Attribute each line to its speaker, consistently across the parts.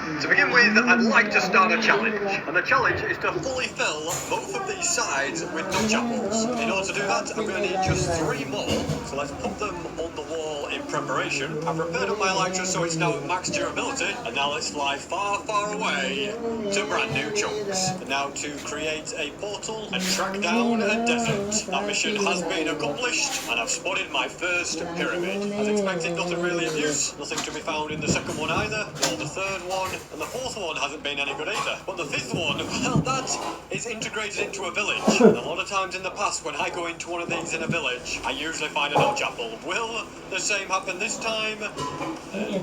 Speaker 1: To begin with, I'd like to start a challenge, and the challenge is to fully fill both of these sides with Dutch apples. In order to do that, I'm going to need just 3 more, so let's put them on the wall in preparation. I've repaired up my Elytra so it's now at max durability, and now let's fly far, far away to brand new chunks. And now to create a portal and track down a desert. That mission has been accomplished, and I've spotted my first pyramid. As expected, nothing really of use, nothing to be found in the second one either, nor the third one, and the fourth one hasn't been any good either. But the fifth one, well, that is integrated into a village. And a lot of times in the past, when I go into one of these in a village, I usually find a notch apple. Will the same happen this time?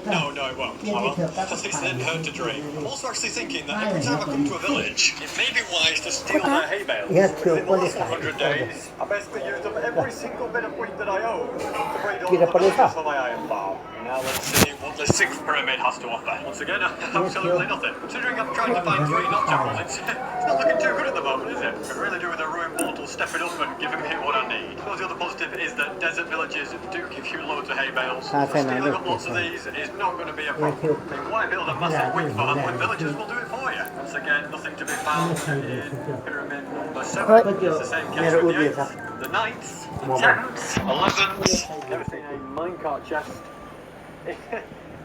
Speaker 1: No, it won't. Oh, well, at least it didn't hurt to dream. I'm also actually thinking that every time I come to a village, it may be wise to steal their hay bales. Because in the last 100 days, I basically used up every single bit of wheat that I own to breed all the villagers for my iron farm. Now let's see what the 6th pyramid has to offer. Once again, absolutely nothing. Considering I'm trying to find 3 notch apples, it's not looking too good at the moment, is it? Could really do with a ruined portal stepping up and giving me what I need. I suppose the other positive is that desert villages do give you loads of hay bales. So stealing up lots of these is not going to be a problem. I mean, why build a massive wheat farm when villagers will do it for you? Once again, nothing to be found in pyramid number 7. It's the same case with the 8th, the 9th, the 10th, 11th. Never seen a minecart chest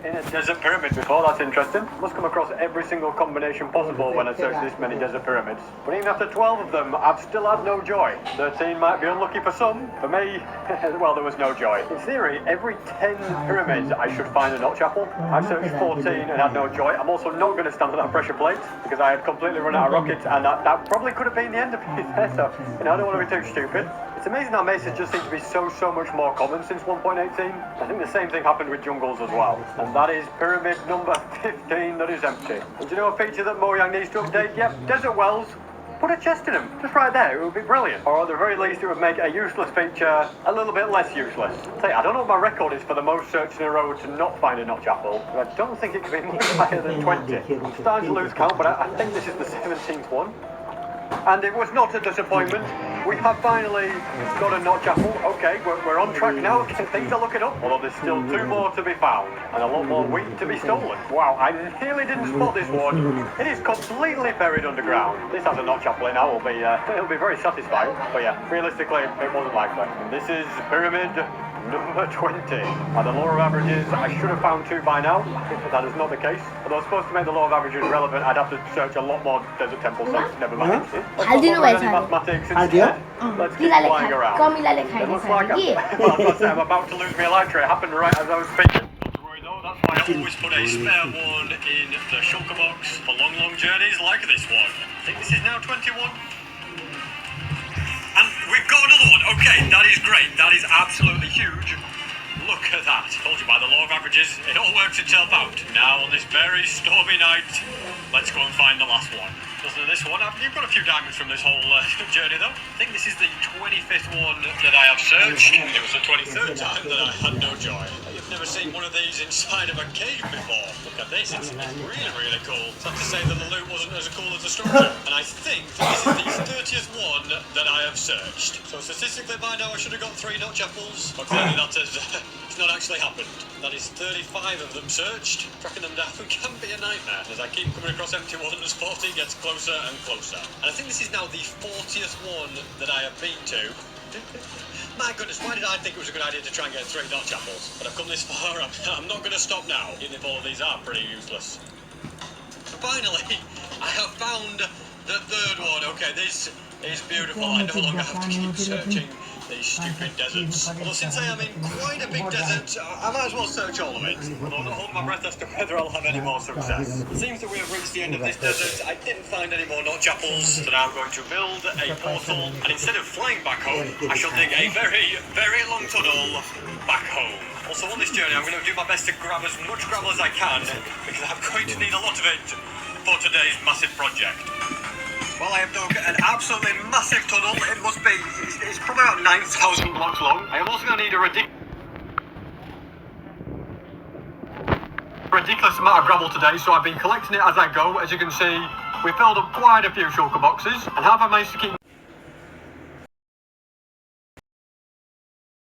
Speaker 1: in a desert pyramid before. That's interesting. Must come across every single combination possible when I search this many desert pyramids. But even after 12 of them, I've still had no joy. 13 might be unlucky for some. For me, well, there was no joy. In theory, every 10 pyramids I should find a notch apple. I've searched 14 and had no joy. I'm also not going to stand on that pressure plate because I had completely run out of rockets, and that probably could have been the end of it there. So, I don't want to be too stupid. It's amazing how mesas just seem to be so much more common since 1.18. I think the same thing happened with jungles as well. And that is pyramid number 15 that is empty. And do you know a feature that Mojang needs to update? Yep, desert wells. Put a chest in them, just right there, it would be brilliant. Or at the very least, it would make a useless feature a little bit less useless. I don't know what my record is for the most searches in a row to not find a notch apple, but I don't think it could be much higher than 20. I'm starting to lose count, but I think this is the 17th one. And it was not a disappointment. We have finally got a notch apple. Okay, we're on track now. Things are looking up. Although there's still 2 more to be found and a lot more wheat to be stolen. Wow, I nearly didn't spot this one. It is completely buried underground. This has a notch apple in. It'll be very satisfying. But yeah, realistically, it wasn't likely. And this is pyramid number 20. By the law of averages, I should have found 2 by now, but that is not the case. Although supposed to make the law of averages relevant, I'd have to search a lot more desert temple sites. Never mind. Let's not bother with any mathematics instead. Let's keep flying around. It looks like I'm about to lose my Elytra. It happened right as I was speaking. Not to worry though, that's why I always put a spare one in the shulker box for long journeys like this one. I think this is now 21. And we've got another one. Okay, that is great. That is absolutely huge. Look at that. Told you by the law of averages, it all works itself out. Now, on this very stormy night, let's go and find the last one. Doesn't this one? You've got a few diamonds from this whole journey, though. I think this is the 25th one that I have searched. It was the 23rd time that I had no joy. You've never seen one of these inside of a cave before. Look at this. It's really cool. It's not to say that the loot wasn't as cool as the structure. And I think that this is the 30th one that I have searched. So statistically by now I should have got 3 notch apples. But clearly that has it's not actually happened. That is 35 of them searched. Tracking them down can be a nightmare. As I keep coming across empty ones, 40 gets closer and closer. And I think this is now the 40th one that I have been to. My goodness, why did I think it was a good idea to try and get 3 notch apples? But I've come this far, I'm not going to stop now, even if all of these are pretty useless. So finally, I have found the 3rd one. Okay, this is beautiful. I no longer have to keep searching these stupid deserts. Although since I am in quite a big desert, I might as well search all of it. Although I'm not holding my breath as to whether I'll have any more success. It seems that we have reached the end of this desert. I didn't find any more notch apples, so now I'm going to build a portal, and instead of flying back home, I shall dig a very long tunnel back home. Also on this journey, I'm going to do my best to grab as much gravel as I can, because I'm going to need a lot of it for today's massive project. Well, I have dug an absolutely massive tunnel. It must be, it's probably about 9,000 blocks long. I am also going to need a ridiculous amount of gravel today, so I've been collecting it as I go. As you can see, we filled up quite a few shulker boxes, and how have I managed to keep